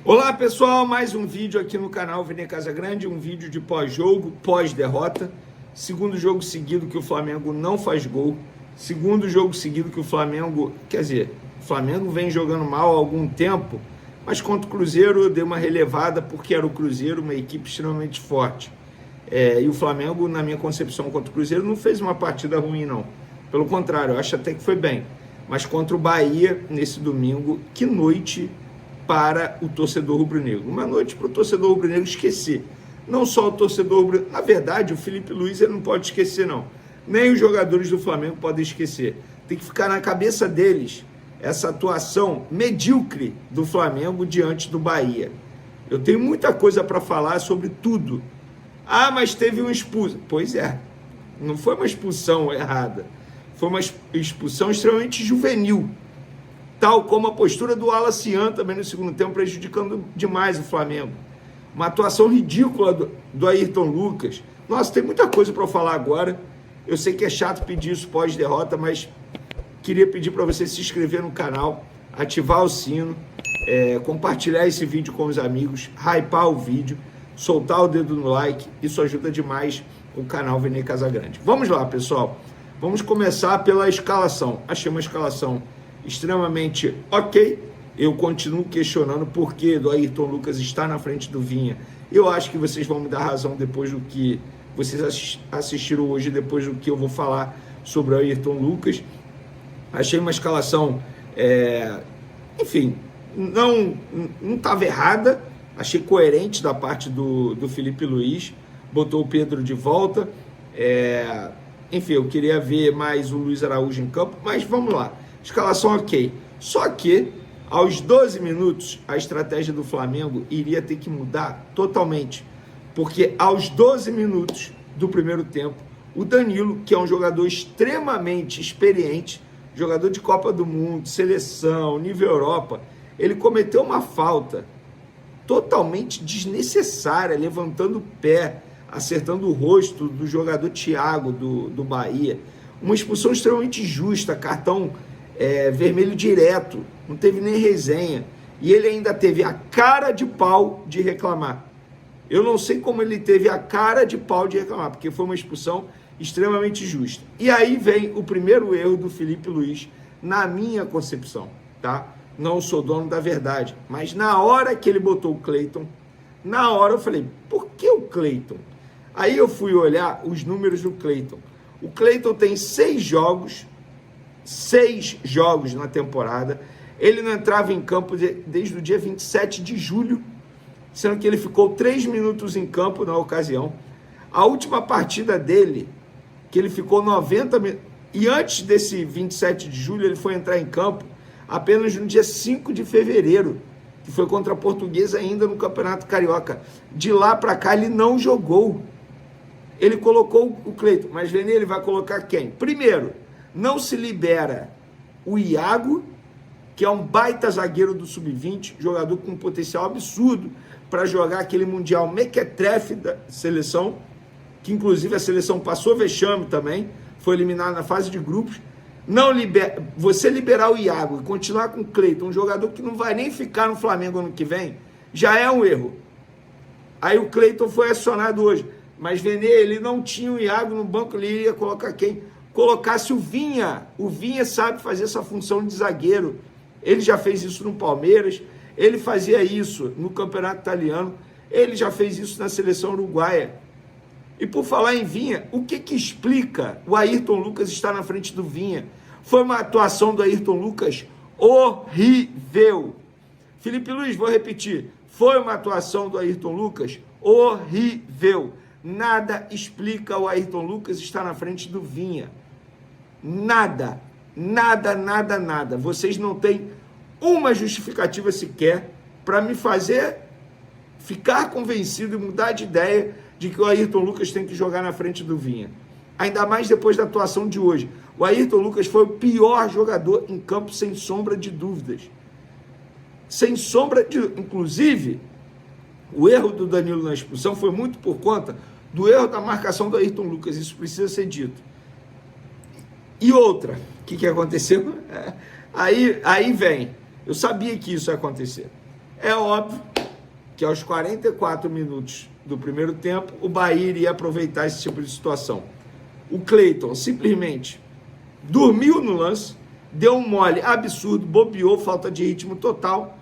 Olá pessoal, mais um vídeo aqui no canal Vene Casagrande, um vídeo de pós-jogo, pós-derrota. Segundo jogo seguido que o Flamengo não faz gol. Segundo jogo seguido que o Flamengo, o Flamengo vem jogando mal há algum tempo, mas contra o Cruzeiro eu dei uma relevada porque era o Cruzeiro, uma equipe extremamente forte. E o Flamengo, na minha concepção, contra o Cruzeiro não fez uma partida ruim não. Pelo contrário, eu acho até que foi bem. Mas contra o Bahia, nesse domingo, que noite para o torcedor rubro-negro. Uma noite para o torcedor rubro-negro esquecer. Não só o torcedor rubro-negro. Na verdade, o Felipe Luiz ele não pode esquecer, não. Nem os jogadores do Flamengo podem esquecer. Tem que ficar na cabeça deles essa atuação medíocre do Flamengo diante do Bahia. Eu tenho muita coisa para falar sobre tudo. Ah, mas teve um expulso. Pois é, não foi uma expulsão errada. Foi uma expulsão extremamente juvenil. Tal como a postura do Alacian também no segundo tempo, prejudicando demais o Flamengo. Uma atuação ridícula do Ayrton Lucas. Nossa, tem muita coisa para eu falar agora. Eu sei que é chato pedir isso pós-derrota, mas queria pedir para você se inscrever no canal, ativar o sino, compartilhar esse vídeo com os amigos, hypar o vídeo, soltar o dedo no like. Isso ajuda demais o canal Vene Casagrande. Vamos lá, pessoal. Vamos começar pela escalação. Achei uma escalação extremamente ok. Eu continuo questionando por que do Ayrton Lucas está na frente do Vinha. Eu acho que vocês vão me dar razão depois do que vocês assistiram hoje, depois do que eu vou falar sobre o Ayrton Lucas. Achei uma escalação, enfim, não estava errada. Achei coerente da parte do Felipe Luiz. Botou o Pedro de volta. Enfim, eu queria ver mais o Luiz Araújo em campo, mas vamos lá. Escalação ok. Só que, aos 12 minutos, a estratégia do Flamengo iria ter que mudar totalmente. Porque aos 12 minutos do primeiro tempo, o Danilo, que é um jogador extremamente experiente, jogador de Copa do Mundo, seleção, nível Europa, ele cometeu uma falta totalmente desnecessária, levantando o pé, acertando o rosto do jogador Thiago do Bahia. Uma expulsão extremamente justa, cartão vermelho direto, não teve nem resenha. E ele ainda teve a cara de pau de reclamar. Eu não sei como ele teve a cara de pau de reclamar, porque foi uma expulsão extremamente justa. E aí vem o primeiro erro do Felipe Luiz, na minha concepção, tá? Não sou dono da verdade, mas na hora que ele botou o Cleiton, na hora eu falei, por que o Cleiton? Aí eu fui olhar os números do Cleiton. O Cleiton tem 6 jogos na temporada. Ele não entrava em campo desde o dia 27 de julho, sendo que ele ficou 3 minutos em campo na ocasião. A última partida dele, que ele ficou 90 minutos, e antes desse 27 de julho ele foi entrar em campo apenas no dia 5 de fevereiro, que foi contra a Portuguesa ainda no Campeonato Carioca. De lá para cá ele não jogou. Ele colocou o Cleiton, mas Vene, ele vai colocar quem? Primeiro, não se libera o Iago, que é um baita zagueiro do Sub-20, jogador com um potencial absurdo para jogar aquele Mundial mequetrefe da seleção, que inclusive a seleção passou vexame também, foi eliminada na fase de grupos. Não libera, você liberar o Iago e continuar com o Cleiton, um jogador que não vai nem ficar no Flamengo ano que vem, já é um erro. Aí o Cleiton foi acionado hoje, mas Vene, ele não tinha o Iago no banco, ele iria colocar quem? Colocasse o Vinha. O Vinha sabe fazer essa função de zagueiro. Ele já fez isso no Palmeiras, ele fazia isso no Campeonato Italiano, ele já fez isso na seleção uruguaia. E por falar em Vinha, o que explica o Ayrton Lucas estar na frente do Vinha? Foi uma atuação do Ayrton Lucas horrível. Felipe Luiz, vou repetir, foi uma atuação do Ayrton Lucas horrível. Nada explica o Ayrton Lucas estar na frente do Vinha. Nada. Vocês não têm uma justificativa sequer para me fazer ficar convencido e mudar de ideia de que o Ayrton Lucas tem que jogar na frente do Vinha. Ainda mais depois da atuação de hoje. O Ayrton Lucas foi o pior jogador em campo, sem sombra de dúvidas. Inclusive, o erro do Danilo na expulsão foi muito por conta do erro da marcação do Ayrton Lucas. Isso precisa ser dito. E outra, o que aconteceu? Aí vem, eu sabia que isso ia acontecer. É óbvio que aos 44 minutos do primeiro tempo, o Bahia iria aproveitar esse tipo de situação. O Cleiton simplesmente dormiu no lance, deu um mole absurdo, bobeou, falta de ritmo total.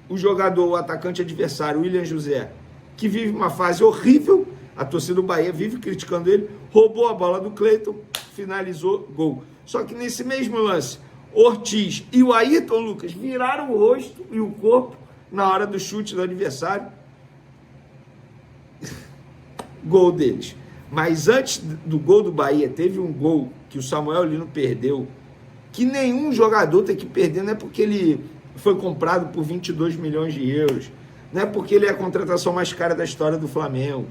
O jogador, o atacante adversário, William José, que vive uma fase horrível, a torcida do Bahia vive criticando ele, roubou a bola do Cleiton, finalizou, gol. Só que nesse mesmo lance, Ortiz e o Ayrton Lucas viraram o rosto e o corpo na hora do chute do adversário. Gol deles. Mas antes do gol do Bahia, teve um gol que o Samuel Lino perdeu, que nenhum jogador tem que perder, não é porque ele foi comprado por 22 milhões de euros, não é porque ele é a contratação mais cara da história do Flamengo,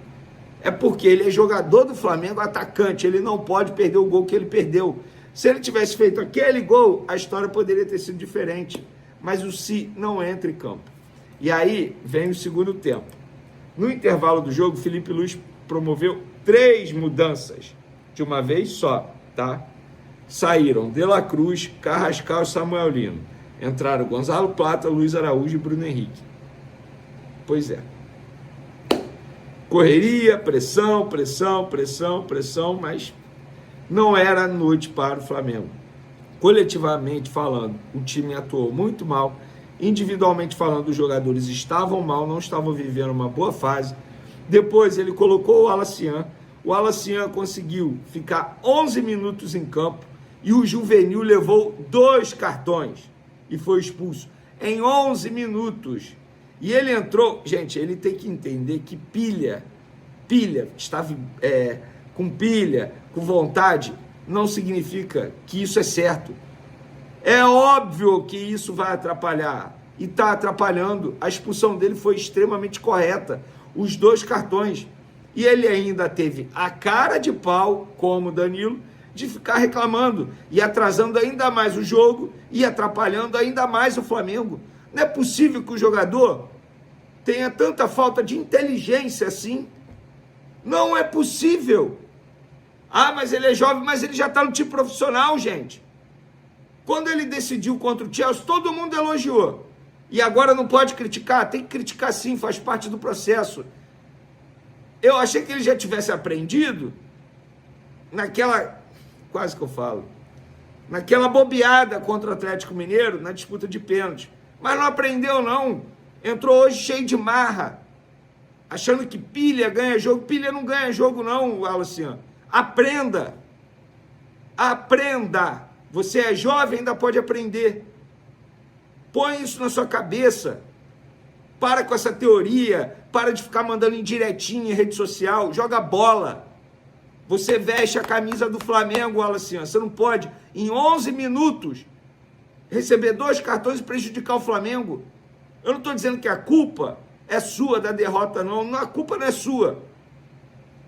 é porque ele é jogador do Flamengo, atacante, ele não pode perder o gol que ele perdeu. Se ele tivesse feito aquele gol, a história poderia ter sido diferente, mas o Si não entra em campo. E aí vem o segundo tempo. No intervalo do jogo, Felipe Luiz promoveu 3 mudanças de uma vez só, tá? Saíram De La Cruz, Carrascal e Samuel Lino. Entraram Gonzalo Plata, Luiz Araújo e Bruno Henrique. Pois é. Correria, pressão, mas não era noite para o Flamengo. Coletivamente falando, o time atuou muito mal. Individualmente falando, os jogadores estavam mal, não estavam vivendo uma boa fase. Depois ele colocou o Alacian. O Alacian conseguiu ficar 11 minutos em campo e o Juvenil levou 2 cartões e foi expulso em 11 minutos. E ele entrou... Gente, ele tem que entender que pilha, estava com pilha, com vontade, não significa que isso é certo. É óbvio que isso vai atrapalhar e está atrapalhando. A expulsão dele foi extremamente correta. Os 2 cartões. E ele ainda teve a cara de pau, como Danilo, de ficar reclamando e atrasando ainda mais o jogo e atrapalhando ainda mais o Flamengo. Não é possível que o jogador tenha tanta falta de inteligência assim. Não é possível. Ah, mas ele é jovem, mas ele já está no time profissional, gente. Quando ele decidiu contra o Chelsea, todo mundo elogiou. E agora não pode criticar? Tem que criticar sim, faz parte do processo. Eu achei que ele já tivesse aprendido naquela, quase que eu falo, naquela bobeada contra o Atlético Mineiro, na disputa de pênalti. Mas não aprendeu, não. Entrou hoje cheio de marra, achando que pilha ganha jogo. Pilha não ganha jogo, não, Alacian. Aprenda. Aprenda. Você é jovem, ainda pode aprender. Põe isso na sua cabeça. Para com essa teoria. Para de ficar mandando indiretinho em rede social. Joga bola. Você veste a camisa do Flamengo, Alacian. Você não pode, em 11 minutos, receber 2 cartões e prejudicar o Flamengo. Eu não estou dizendo que a culpa é sua da derrota, não. A culpa não é sua.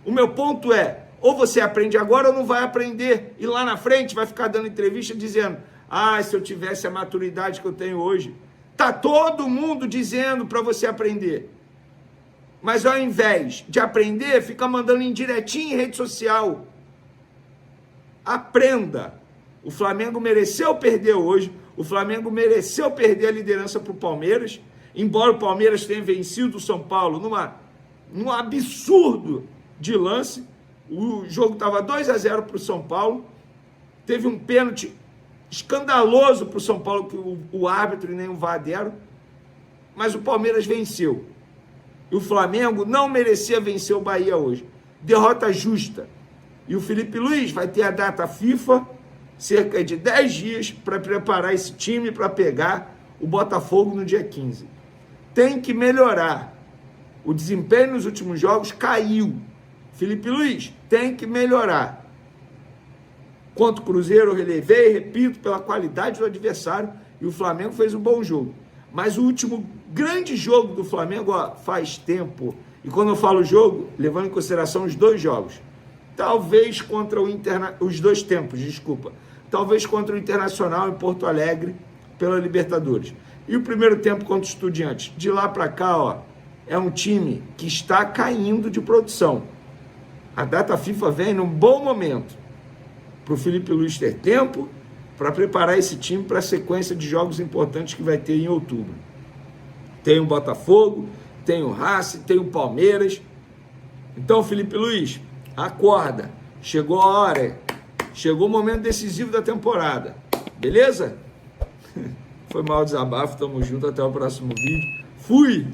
O meu ponto é, ou você aprende agora ou não vai aprender. E lá na frente vai ficar dando entrevista dizendo, ah, se eu tivesse a maturidade que eu tenho hoje. Tá todo mundo dizendo para você aprender. Mas ao invés de aprender, fica mandando indiretinho em rede social. Aprenda. O Flamengo mereceu perder hoje. O Flamengo mereceu perder a liderança para o Palmeiras. Embora o Palmeiras tenha vencido o São Paulo num absurdo de lance. O jogo estava 2-0 para o São Paulo. Teve um pênalti escandaloso para o São Paulo, que o árbitro e nem o VAR deram. Mas o Palmeiras venceu. E o Flamengo não merecia vencer o Bahia hoje. Derrota justa. E o Felipe Luiz vai ter a data FIFA, cerca de 10 dias, para preparar esse time para pegar o Botafogo no dia 15. Tem que melhorar. O desempenho nos últimos jogos caiu. Felipe Luiz tem que melhorar. Contra o Cruzeiro eu relevei, repito, pela qualidade do adversário, e o Flamengo fez um bom jogo. Mas o último grande jogo do Flamengo, faz tempo, e quando eu falo jogo, levando em consideração os 2 jogos, talvez contra o os 2 tempos, desculpa, talvez contra o Internacional em Porto Alegre, pela Libertadores. E o primeiro tempo contra o Estudiantes. De lá para cá, é um time que está caindo de produção. A data FIFA vem num bom momento para o Felipe Luiz ter tempo para preparar esse time para a sequência de jogos importantes que vai ter em outubro. Tem o Botafogo, tem o Racing, tem o Palmeiras. Então, Felipe Luiz, acorda. Chegou a hora. Chegou o momento decisivo da temporada. Beleza? Foi mal o desabafo. Tamo junto. Até o próximo vídeo. Fui!